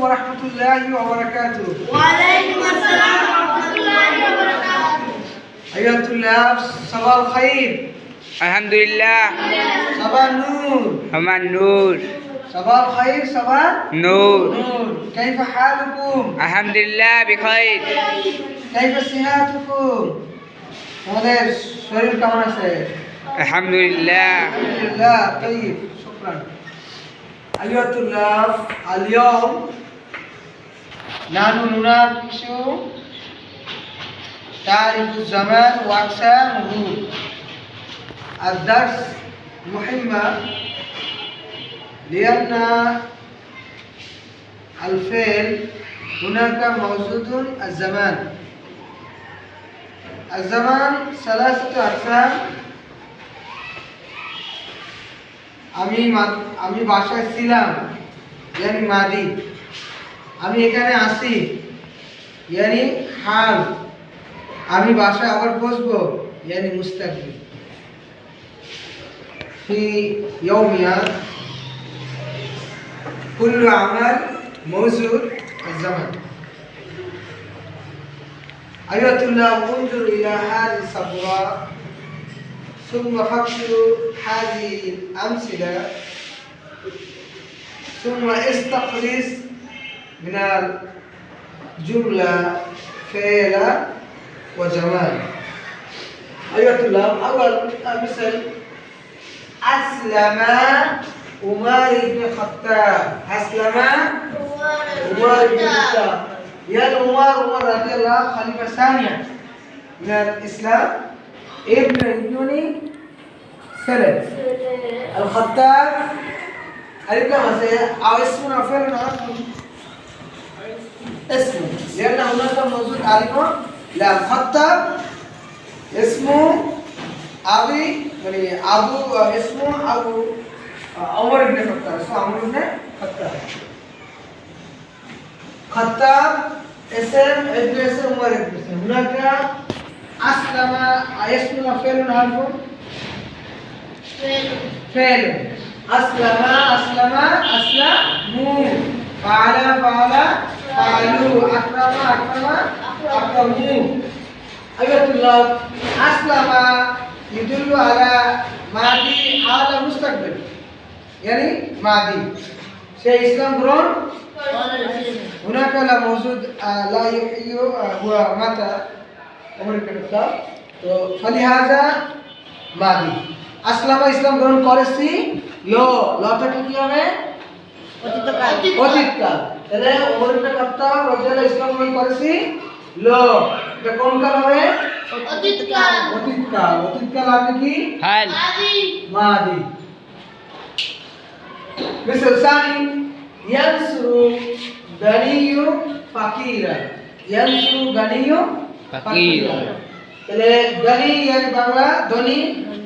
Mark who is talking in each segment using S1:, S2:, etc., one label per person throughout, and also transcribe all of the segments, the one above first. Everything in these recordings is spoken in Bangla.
S1: ورحمة الله وبركاته.
S2: وعليكم السلام ورحمة الله وبركاته.
S1: أيها الطلاب صباح الخير.
S3: الحمد لله.
S1: صباح النور.
S3: أما النور.
S1: صباح الخير. صباح
S3: نور.
S1: كيف حالكم؟
S3: الحمد لله بخير.
S1: كيف صحتكم؟ আমাদের শরীর কেমন আছে?
S3: الحمد لله.
S1: আলহামদুলিল্লাহ। طيب شكرا. أيها الطلاب اليوم نحن نناقش تعريف الزمان وأقسامه. الدرس مهمة لأن الفعل هناك موجود الزمان. الزمان ثلاثة أقسام. আমি বাসায় ছিলাম ইয়ানি মাদি, আমি এখানে আসি ইয়ানি হাল, আমি বাসায় আবার বসবো ইয়ানি মুস্তাকবিল। في يومنا كل عمل موجود الزمن. أيها الطلاب انظروا إلى هذه الصبغة ثم فكروا هذه الأمثلة ثم استخلص من الجملة فعل وزمان. أيها الطلاب أول مثل أسلم عمر بن الخطاب. أسلم عمر بن الخطاب. يعني عمر رضي الله خليفة ثانية من الإسلام ابن سنة الخطاب. عرفنا مثلا أو اسمنا فعل اسمه لأن هناك موجود عارفه. لا الخطاب اسمه أبي يعني أبو اسمه أبو عمر بن الخطاب. اسمه عمر بن الخطاب. خطاب اسم ابن اسم عمر بن اسم. هناك أسلم اسمنا فعل عارفه. فعل أسلموا فعل فعلوا أكرموا. أيها الطلاب أسلم يدل على ماضي حال مستقبل يعني ماضي شيء إسلام قرون. هناك لا موجود لا يحيي هو متى عمر بن الخطاب فلهذا মাদি। আসলামা ইসলাম গ্রহণ করেছি লটা কি হবে? অতীতকাল। তাহলে ওমর ইবনে খাত্তাব রাদিয়াল্লাহু ইসলাম গ্রহণ করেছি এটা কোন কাল হবে? অতীতকাল। অতীতকাল হবে কি?
S3: হাল।
S1: মাদি। মিসাল সানি ইয়ানসুরু গানিয়ু ফাকিরা। ইয়ানসুরু গানিয়ু ফাকিরা। তাহলে গানি এর বাংলা ধনী,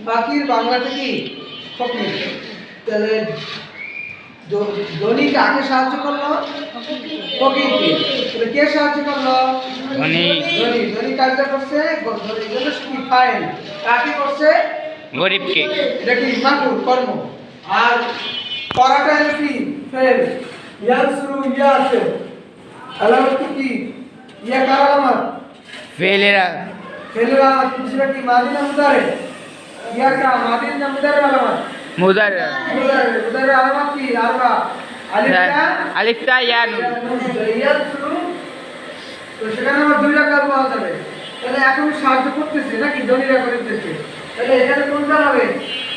S1: ফাকির বাংলাতে কি? ফকির। তাহলে ধনী কাকে সাহায্য করলো? ফকিরকে। তাহলে কে সাহায্য করলো?
S3: ধনী।
S1: ধনী কাজটা করছে ধনী জন্য কি ফাইল কাকে করছে?
S3: গরিবকে।
S1: এটা কি মাকুর কর্ম। আর করাটা হলো কি? ফেল। ইয়ানসুরু ইয়া আছে আলামত কি? ইয়া কার আলামত?
S3: ফেলেরা।
S1: ফেলের আলামত সেটা কি মাদি না মুদারে? ইয়া কা মাদি না মুদারে আলামত?
S3: মুদার।
S1: মুদারে আলামত কি? আরবা
S3: আলিফ তা ইয়া নুন।
S1: ইয়ানসুরু তো সেখানে আমার দুইটা কাজ পাওয়া যাবে। তাহলে এখন সাহায্য করতেছে নাকি ধনীরা করতেছে? তাহলে এখানে কোন কাল হবে?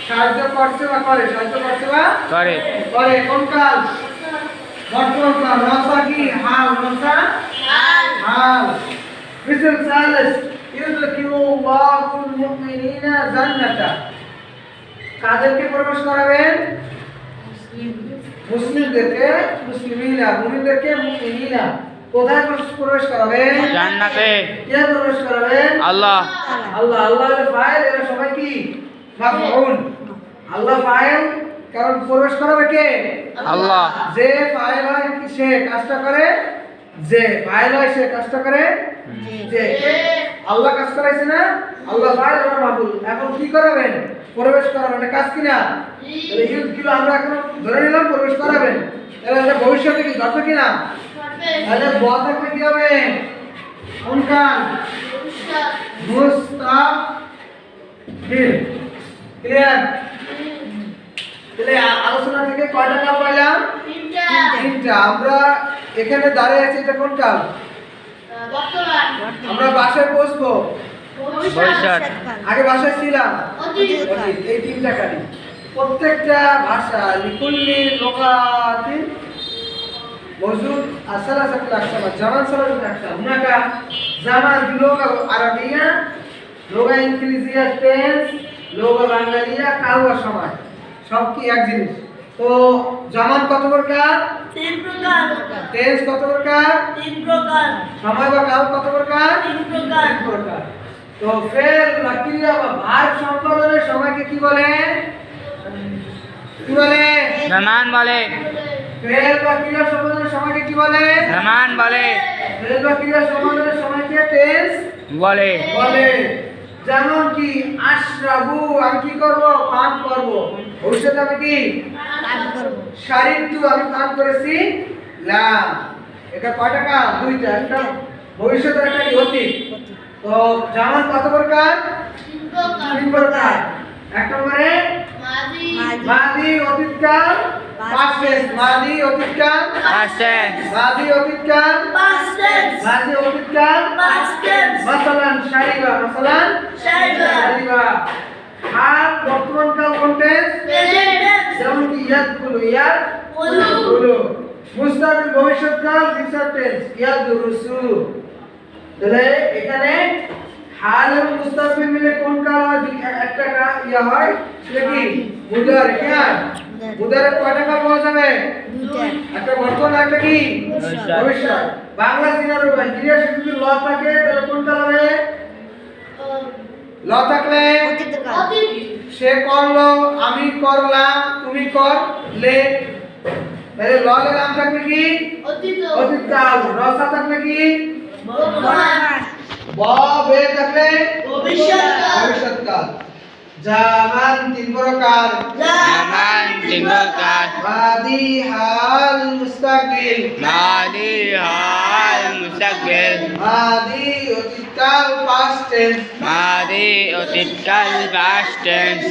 S1: সাহায্য করছে বা করে? সাহায্য করছে বা
S3: করে।
S1: করে। কোন কাল? বর্তমান কাল। নসা কি? হাল। নসা হাল। مثل ثالث يدخل الله المؤمنين জান্নাতা। কাদেরকে প্রবেশ করাবেন? মুসলিমদেরকে। মুসলিমিনা মুমিনদেরকে মুমিনিনা। কোথায় প্রবেশ করাবেন?
S3: জান্নাতে।
S1: কে প্রবেশ করাবেন?
S3: আল্লাহ।
S1: আল্লাহ। আল্লাহ এর ফাইল। এরা সবাই কি? মাফউল। আল্লাহ ফাইল কারণ প্রবেশ করাবে কে?
S3: আল্লাহ।
S1: যে ফাইল হয় সে কাজটা করে যে ফাইল হয় সে কাজটা করে যে আল্লাহ কাজ করাইছে না? আল্লাহ ফাইল আমরা মাফুল। এখন কি করাবেন? প্রবেশ করাবেন। এটা কাজ কিনা? তাহলে ইউদকিলু আমরা এখন ধরে নিলাম প্রবেশ করাবেন। তাহলে এটা ভবিষ্যতে কি ঘটবে কিনা? তাহলে ব থাকলে কি হবে? কোনকাল? মুস্তাকবিল। ক্লিয়ার? তাহলে আলোচনা থেকে কয়টা কাল পাইলাম? তিনটা। আমরা এখানে দাঁড়িয়ে আছি, এটা কোন কাল? আমরা বাসায় পৌঁছবো,
S3: ভবিষ্যৎ।
S1: আগে বাসায় ছিলাম,
S2: অতীত।
S1: এই তিনটা কালি। প্রত্যেকটা ভাষা লিকুল্লি লোকাতিন মওজুদ সালাসাতুল আকসাম, জামান সালাসাতুল আকসাম। হুনাকা জামান বিলুগা আরাবিয়া, লুগা ইংরেজিয়া টেন্স, লুগা বাঙালিয়া কাল ও সময়। সব কি এক জিনিস? তো জামান কত প্রকার?
S2: 3 প্রকার।
S1: টেন্স কত প্রকার?
S2: 3 প্রকার।
S1: সময় বা কাল কত প্রকার?
S2: 3 প্রকার।
S1: 3 প্রকার। তো ফেল বা ক্রিয়া বা ভার্ব সম্পাদনের সময়কে কি বলে? কি বলে?
S3: জামান বলে।
S1: ফেল বা ক্রিয়া সম্পাদনের সময়কে কি বলে?
S3: জামান বলে।
S1: ফেল বা ক্রিয়া সম্পাদনের সময়কে টেন্স
S3: বলে।
S1: বলে। যেমন কি আশরাবু, আমি কি করব? পান করব। ভবিষ্যতে আমি কি
S2: পান করব।
S1: শারিতু, আমি পান করেছি। লা, এটা কয়টা কাল? দুইটা। একটা ভবিষ্যতের, একটা অতীত। তো যেমন কত প্রকার? 3 প্রকার। এক নম্বরে মাদি অতীতকাল, পাস্ট টেন্স। মাদি অতীতকাল,
S3: Past tense.
S1: মাদি অতীতকাল,
S2: Past tense.
S1: মাদি অতীতকাল।
S2: Past tense.
S1: মাসালান শারিবা, মাসালান
S2: শারিবা।
S1: শারিবা। আর বর্তমানকাল কোন টেন্স?
S2: Present tense.
S1: যেমন কি ইয়াদকুলু,
S2: কুলু।
S1: ইয়াদকুলু। মুস্তাকবিল ভবিষ্যৎকাল, ফিউচার টেন্স, ইয়াদরুসু। তাহলে এখানে হাল এবং মুস্তাকবিল মিলে কোন কাল হয়? একটা ইয়া হয়, সেটা কি মুদারে। কি হয়? মুদারে কয়টা কাল পাওয়া যাবে? একটা বর্তমান, একটা কি
S3: ভবিষ্যৎ।
S1: ভবিষ্যৎ। বাংলা সিনারো ভাই, ক্রিয়া যদি ল থাকে তাহলে কোন কাল হবে? ল থাকলে
S2: অতীত।
S1: সে করলো, আমি করলাম, তুমি করলে। তাহলে ল এর নাম থাকবে কি?
S2: অতীত।
S1: অতীতকাল। রসা থাকলে কি?
S2: বর্তমান।
S1: ব বে থাকলে
S2: ভবিষ্যৎকাল।
S1: ভবিষ্যৎকাল। জামান 3 প্রকার।
S3: জামান 3 প্রকার।
S1: মাদি, হাল, মুস্তাকবিল।
S3: মাদি, হাল, মুস্তাকবিল।
S1: মাদি অতীতকাল, পাস্ট টেন্স।
S3: মাদি অতীতকাল, past tense।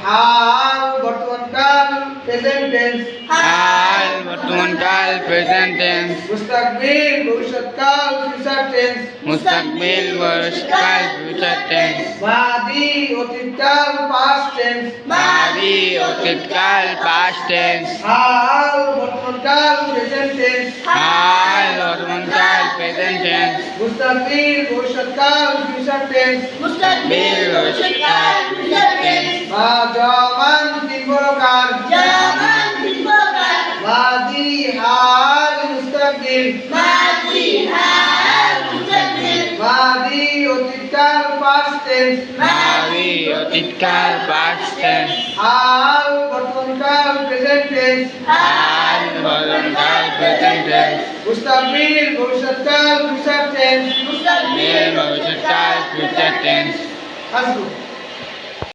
S1: হাল বর্তমানকাল, প্রেজেন্ট টেন্স।
S3: হাল বর্তমানকাল, present tense।
S1: মুস্তাকবিল ভবিষ্যৎকাল, ফিউচার টেন্স।
S3: মুস্তাকবিল ভবিষ্যৎকাল, future tense।
S1: মাদি অতীতকাল, পাস্ট টেন্স।
S3: মাদি অতীতকাল, past tense।
S1: হাল বর্তমানকাল, প্রেজেন্ট টেন্স।
S3: হাল বর্তমানকাল, present tense।
S1: মুস্তাকবিল ভবিষ্যৎকাল, ফিউচার টেন্স।
S3: মুস্তাকবিল ভবিষ্যৎকাল, future tense।
S1: জামান 3 প্রকার।
S2: জামান 3 প্রকার।
S1: মাদি, হাল, মুস্তাকবিল।
S2: মাদি, হাল, মুস্তাকবিল।
S1: মাদি অতীতকাল, পাস্ট টেন্স।
S3: মাদি অতীতকাল, past tense।
S1: হাল বর্তমানকাল, প্রেজেন্ট টেন্স।
S3: হাল বর্তমানকাল, present tense।
S1: মুস্তাকবিল ভবিষ্যৎকাল, ফিউচার টেন্স।
S3: মুস্তাকবিল ভবিষ্যৎকাল, future tense।
S1: আসবো।